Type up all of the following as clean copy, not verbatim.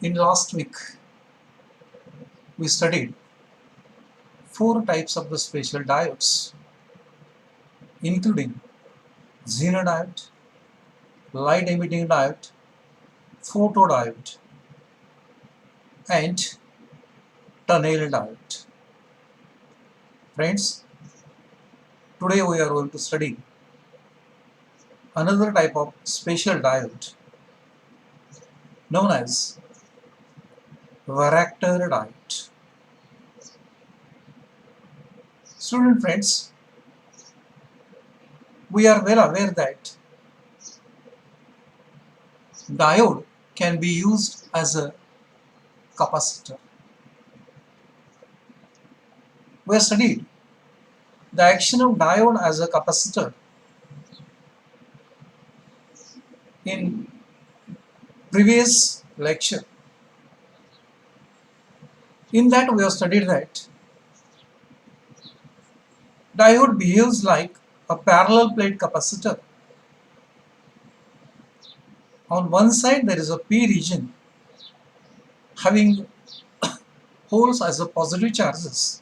In last week, we studied four types of the special diodes, including xenodiode, light emitting diode, photodiode, and tunnel diode. Friends, today we are going to study another type of special diode known as varactor diode. Student friends, we are well aware that diode can be used as a capacitor. We have studied the action of diode as a capacitor in previous lecture. In that we have studied that diode behaves like a parallel plate capacitor. On one side there is a P region having holes as a positive charges.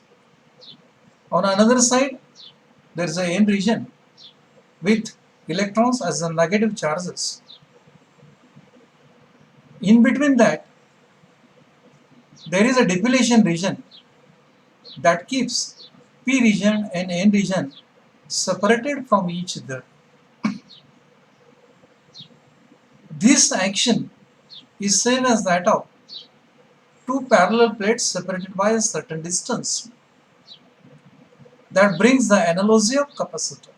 On another side there is a N region with electrons as the negative charges. In between that there is a depletion region that keeps P region and N region separated from each other. This action is same as that of two parallel plates separated by a certain distance. That brings the analogy of capacitor.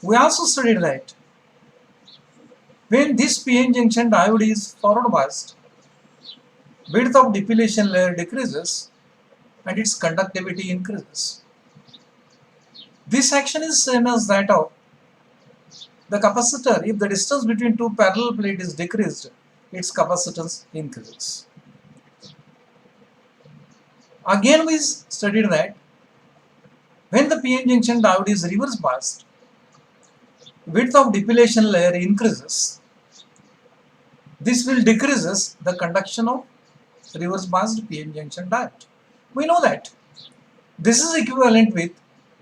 We also studied that when this PN junction diode is forward biased, width of depletion layer decreases and its conductivity increases. This action is same as that of the capacitor. If the distance between two parallel plates is decreased, its capacitance increases. Again we studied that when the PN junction diode is reverse biased, width of depletion layer increases. This will decreases the conduction of reverse biased PN junction diode. We know that this is equivalent with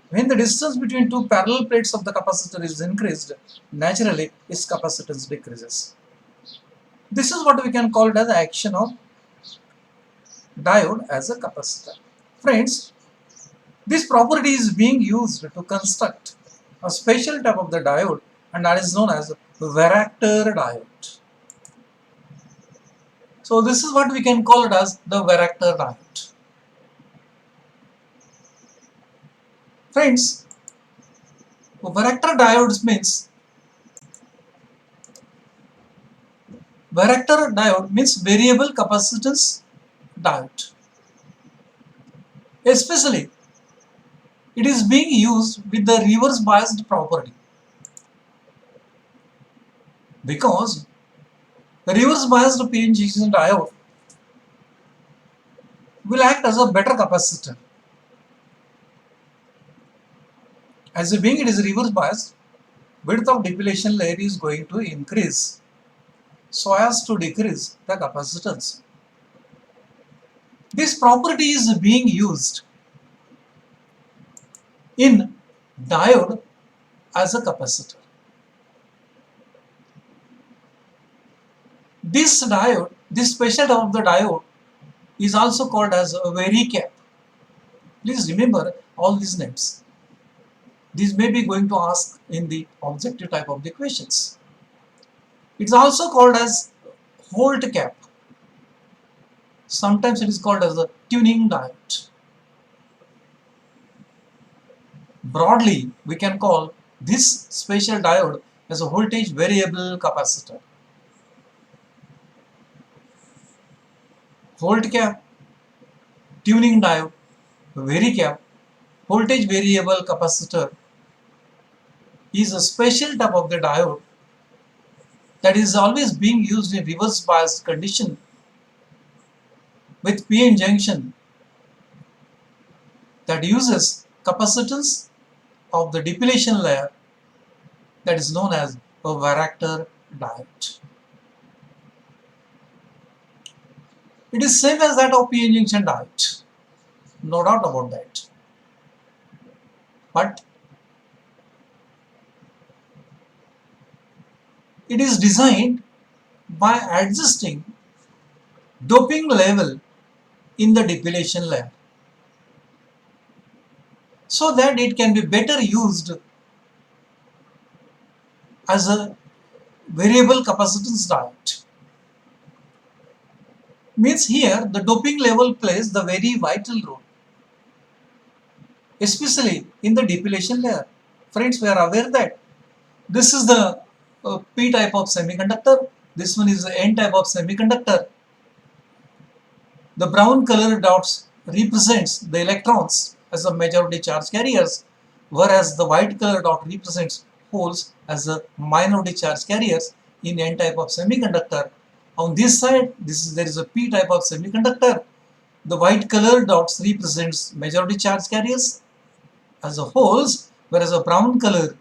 when the distance between two parallel plates of the capacitor is increased, naturally its capacitance decreases. This is what we can call it as the action of diode as a capacitor. Friends, this property is being used to construct a special type of the diode, and that is known as varactor diode. So this is what we can call it as the varactor diode. Friends, varactor diodes means variable capacitance diode. Especially it is being used with the reverse biased property, because the reverse biased PN junction diode will act as a better capacitor. As being it is reverse biased, width of depletion layer is going to increase so as to decrease the capacitance. This property is being used in diode as a capacitor. This diode, this special type of the diode is also called as a varicap. Please remember all these names. These may be going to ask in the objective type of the questions. It's also called as Holt cap. Sometimes it is called as a tuning diode. Broadly, we can call this special diode as a voltage variable capacitor. Holt cap, tuning diode, varicap, voltage variable capacitor is a special type of the diode that is always being used in reverse biased condition with PN junction that uses capacitance of the depletion layer, that is known as a varactor diode. It is same as that of p-n junction diode, no doubt about that. But it is designed by adjusting doping level in the depletion layer so that it can be better used as a variable capacitance diode. Means here the doping level plays the very vital role, especially in the depletion layer. Friends, we are aware that this is the P type of semiconductor, this one is the N type of semiconductor. The brown colored dots represents the electrons as the majority charge carriers, whereas the white colored dot represents holes as the minority charge carriers in N type of semiconductor. On this side, there is a P type of semiconductor. The white colored dots represents majority charge carriers as the holes, whereas a brown color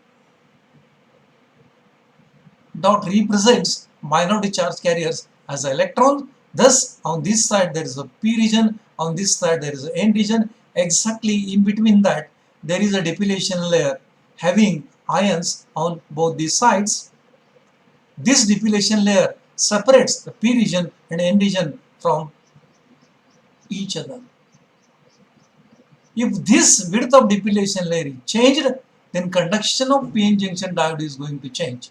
dot represents minority charge carriers as the electron. Thus, on this side there is a P region, on this side there is an N region. Exactly in between that there is a depletion layer having ions on both these sides. This depletion layer separates the P region and N region from each other. If this width of depletion layer is changed, then conduction of p-n junction diode is going to change.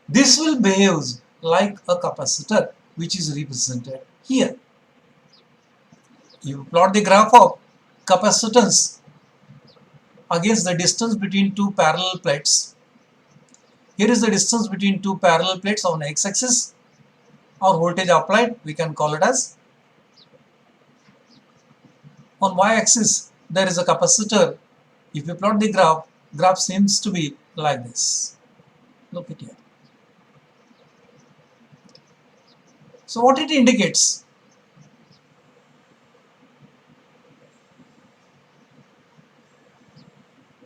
This will behave like a capacitor, which is represented here. You plot the graph of capacitance against the distance between two parallel plates. Here is the distance between two parallel plates on x-axis, or voltage applied, we can call it as. On y-axis, there is a capacitor. If you plot the graph seems to be like this. Look at here. So what it indicates?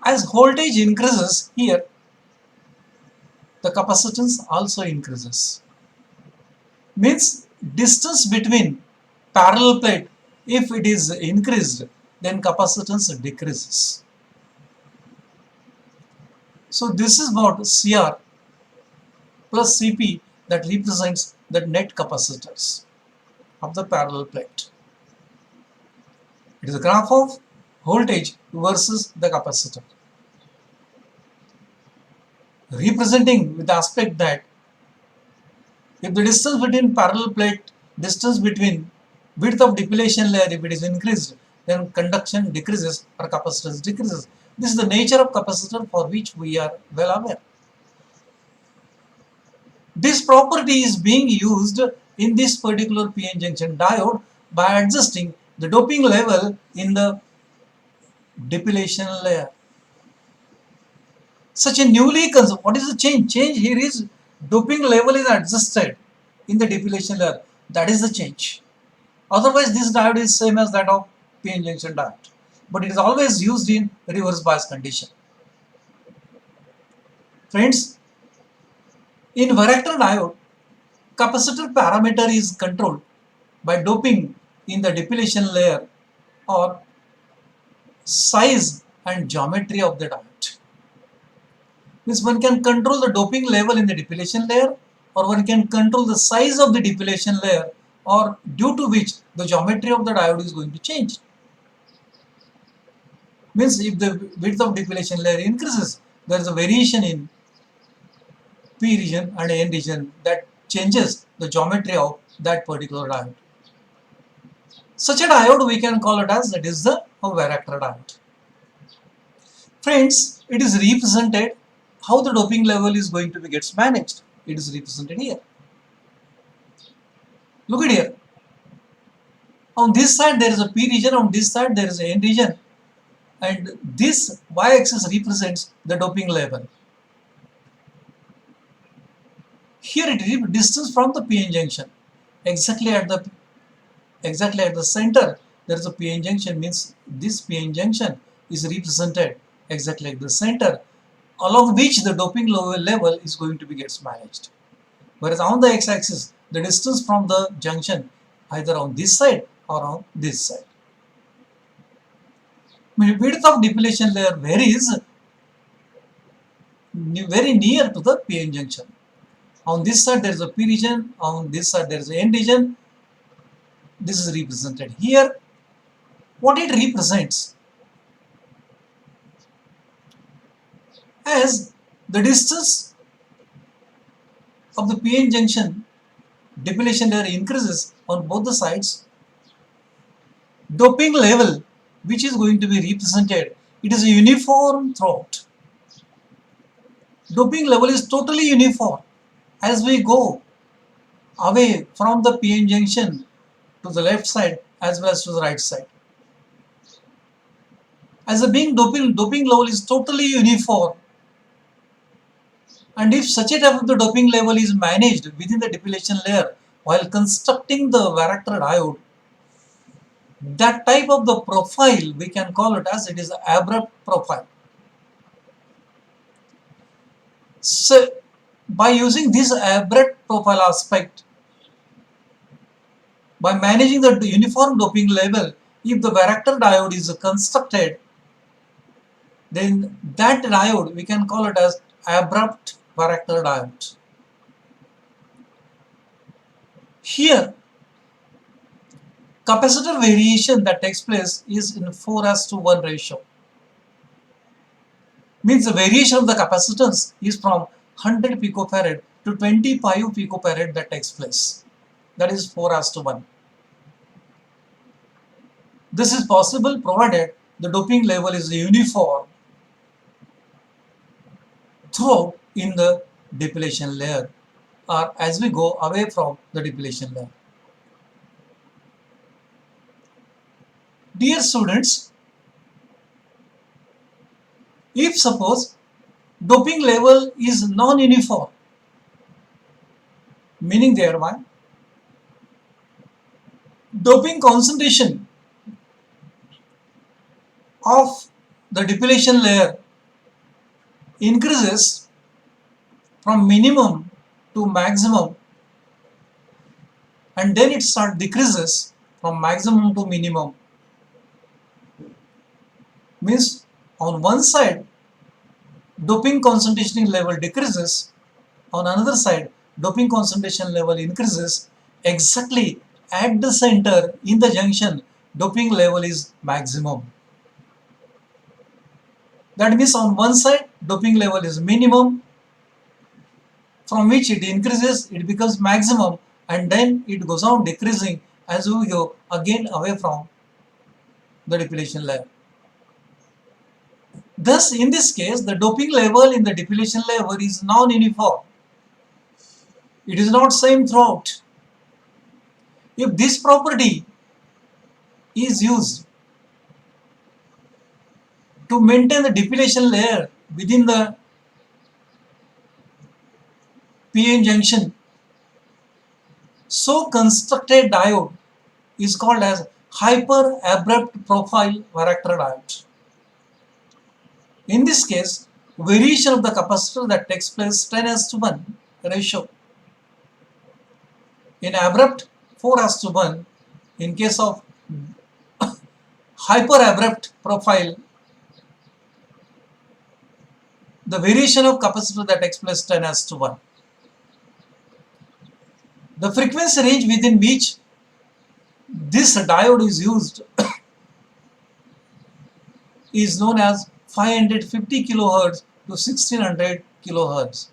As voltage increases here, the capacitance also increases. Means distance between parallel plate, if it is increased, then capacitance decreases. So this is what CR plus CP that represents the net capacitors of the parallel plate. It is a graph of voltage versus the capacitor, representing with the aspect that if the distance between parallel plate, distance between width of depletion layer, if it is increased, then conduction decreases or capacitance decreases. This is the nature of capacitor for which we are well aware. This property is being used in this particular p-n junction diode by adjusting the doping level in the depletion layer. Such a newly consumed, what is the change? Change here is doping level is adjusted in the depletion layer. That is the change. Otherwise, this diode is same as that of p-n junction diode, but it is always used in reverse bias condition. Friends, in varactor diode, capacitor parameter is controlled by doping in the depletion layer or size and geometry of the diode. Means one can control the doping level in the depletion layer, or one can control the size of the depletion layer, or due to which the geometry of the diode is going to change. Means if the width of depletion layer increases, there is a variation in P region and N region that changes the geometry of that particular diode. Such a diode we can call it as that is the varactor diode. Friends, it is represented how the doping level is going to be gets managed. It is represented here. Look at here. On this side there is a P region, on this side there is a N region, and this y-axis represents the doping level. Here it is distance from the p-n junction. Exactly at the center there is a p-n junction, means this p-n junction is represented exactly at the center, along which the doping level is going to be gets managed. Whereas on the x-axis, the distance from the junction either on this side or on this side. Width of depletion layer varies very near to the p-n junction. On this side there is a p region, on this side there is a n region. This is represented here. What it represents as the distance of the p-n junction depletion layer increases on both the sides. Doping level, which is going to be represented, it is uniform throughout. Doping level is totally uniform as we go away from the p-n junction to the left side as well as to the right side. As a being doping level is totally uniform, and if such a type of the doping level is managed within the depletion layer while constructing the varactor diode, that type of the profile we can call it as it is an abrupt profile. So by using this abrupt profile aspect, by managing the uniform doping level, if the varactor diode is constructed, then that diode we can call it as abrupt varactor diode. Here, capacitor variation that takes place is in 4:1 ratio. Means the variation of the capacitance is from 100 picofarad to 25 picofarad that takes place. That is 4:1. This is possible provided the doping level is uniform throughout in the depletion layer or as we go away from the depletion layer. Dear students, if suppose doping level is non-uniform, meaning thereby doping concentration of the depletion layer increases from minimum to maximum and then it decreases from maximum to minimum. Means on one side doping concentration level decreases, on another side doping concentration level increases. Exactly at the center in the junction doping level is maximum. That means on one side doping level is minimum, from which it increases, it becomes maximum, and then it goes on decreasing as we go again away from the depletion layer. Thus, in this case, the doping level in the depletion layer is non-uniform. It is not same throughout. If this property is used to maintain the depletion layer within the p-n junction, so constructed diode is called as hyper abrupt profile varactor diode. In this case, variation of the capacitor that takes place 10:1 ratio. In abrupt 4:1, in case of hyper abrupt profile, the variation of capacitor that takes place 10:1. The frequency range within which this diode is used is known as 550 kHz to 1600 kHz.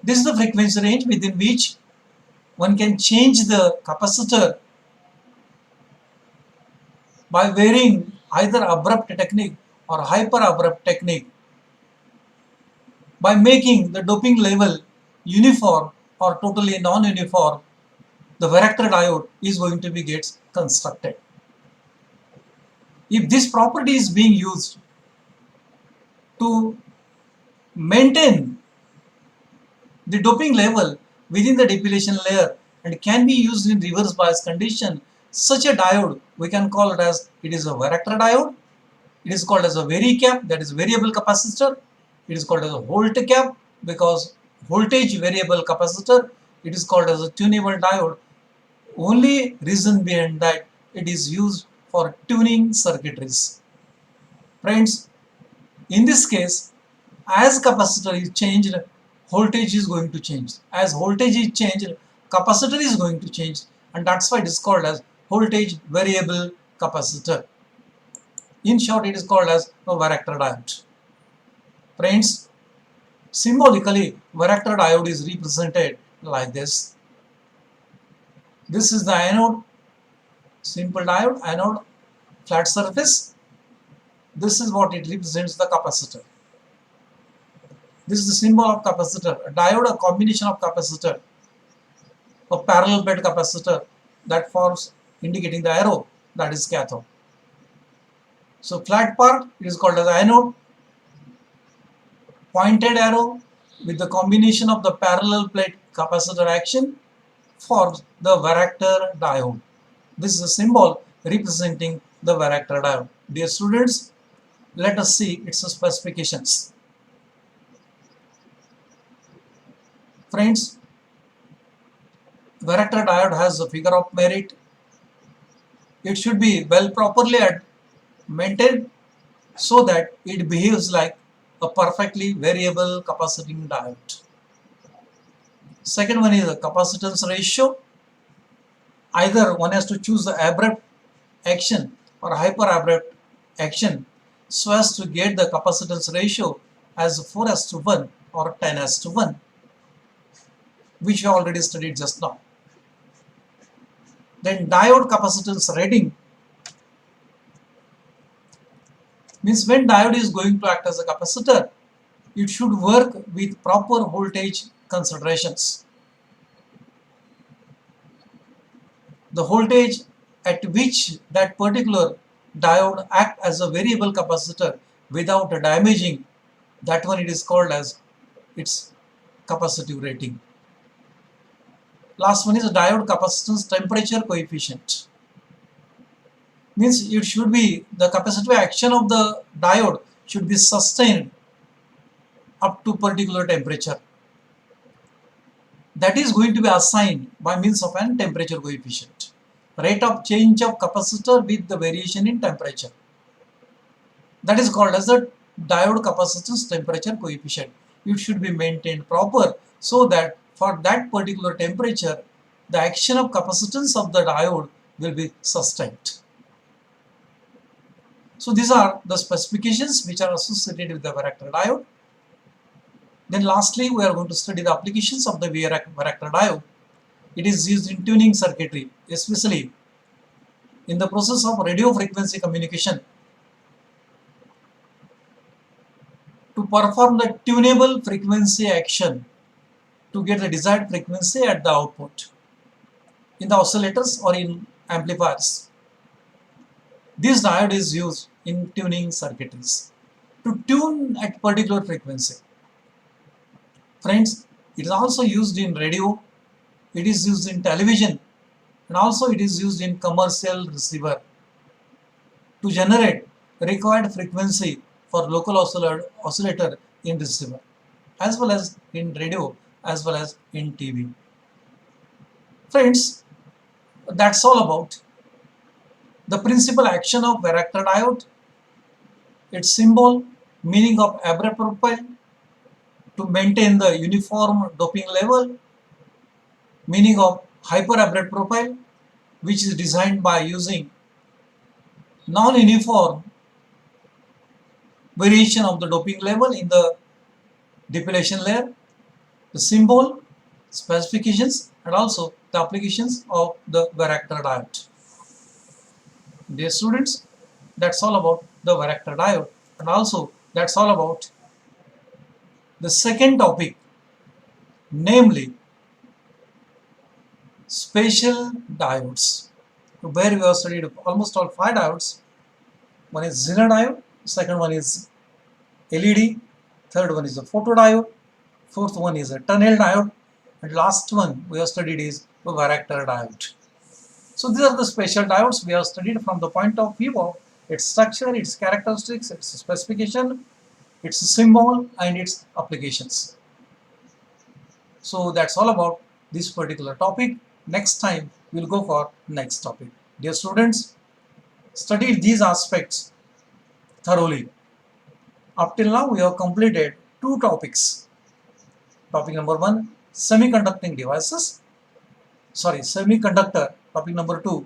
This is the frequency range within which one can change the capacitor by varying either abrupt technique or hyper abrupt technique by making the doping level uniform or totally non-uniform. The varactor diode is going to be gets constructed. If this property is being used to maintain the doping level within the depletion layer and can be used in reverse bias condition, such a diode we can call it as it is a varactor diode. It is called as a varicap, that is variable capacitor. It is called as a volt cap because voltage variable capacitor. It is called as a tunable diode. Only reason behind that it is used for tuning circuitries. Friends, in this case, as capacitor is changed, voltage is going to change. As voltage is changed, capacitor is going to change, and that's why it is called as voltage variable capacitor. In short, it is called as a varactor diode. Friends, symbolically, varactor diode is represented like this. This is the anode, simple diode, anode, flat surface. This is what it represents, the capacitor. This is the symbol of capacitor. A diode, a combination of capacitor, a parallel plate capacitor that forms, indicating the arrow, that is cathode. So flat part is called as anode. Pointed arrow with the combination of the parallel plate capacitor action forms the varactor diode. This is a symbol representing the varactor diode. Dear students, let us see its specifications. Friends, varactor diode has a figure of merit. It should be well properly maintained so that it behaves like a perfectly variable capaciting diode. Second one is the capacitance ratio. Either one has to choose the abrupt action or hyper abrupt action so as to get the capacitance ratio as 4:1 or 10:1, which we already studied just now. Then diode capacitance rating means when diode is going to act as a capacitor, it should work with proper voltage considerations. The voltage at which that particular diode act as a variable capacitor without damaging, that one it is called as its capacitive rating. Last one is a diode capacitance temperature coefficient. Means it should be, the capacitive action of the diode should be sustained up to particular temperature. That is going to be assigned by means of an temperature coefficient. Rate of change of capacitor with the variation in temperature. That is called as the diode capacitance temperature coefficient. It should be maintained proper so that for that particular temperature, the action of capacitance of the diode will be sustained. So these are the specifications which are associated with the varactor diode. Then lastly, we are going to study the applications of the varactor diode. It is used in tuning circuitry, especially in the process of radio frequency communication, to perform the tunable frequency action to get the desired frequency at the output in the oscillators or in amplifiers. This diode is used in tuning circuitries to tune at particular frequency. Friends, it is also used in radio, it is used in television, and also it is used in commercial receiver to generate required frequency for local oscillator in receiver, as well as in radio, as well as in TV. Friends, that's all about the principal action of varactor diode, its symbol, meaning of abrupt profile to maintain the uniform doping level, meaning of hyper abrupt profile, which is designed by using non-uniform variation of the doping level in the depletion layer, the symbol, specifications, and also the applications of the varactor diode. Dear students, that's all about the varactor diode, and also that's all about the second topic, namely spatial diodes, where we have studied almost all 5 diodes. One is Zener diode, second one is LED, third one is a photodiode, fourth one is a tunnel diode, and last one we have studied is the varactor diode. So these are the spatial diodes we have studied from the point of view of its structure, its characteristics, its specification, its symbol, and its applications. So that's all about this particular topic. Next time we will go for next topic. Dear students, study these aspects thoroughly. Up till now we have completed two topics. Topic number 1, semiconducting devices. Semiconductor. Topic number 2,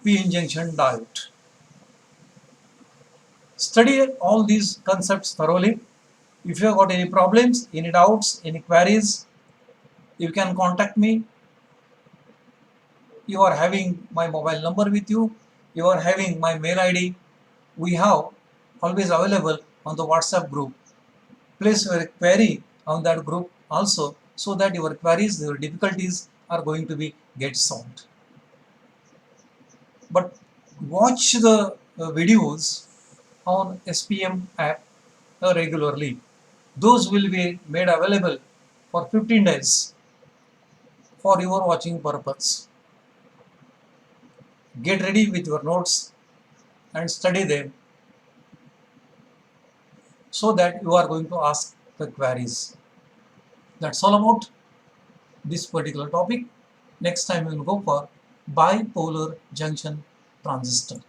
p-n junction diode. Study all these concepts thoroughly. If you have got any problems, any doubts, any queries, you can contact me. You are having my mobile number with you. You are having my mail ID. We have always available on the WhatsApp group. Place your query on that group also, so that your queries, your difficulties are going to be get solved. But watch the videos on SPM app regularly. Those will be made available for 15 days for your watching purpose. Get ready with your notes and study them so that you are going to ask the queries. That's all about this particular topic. Next time we will go for bipolar junction transistor.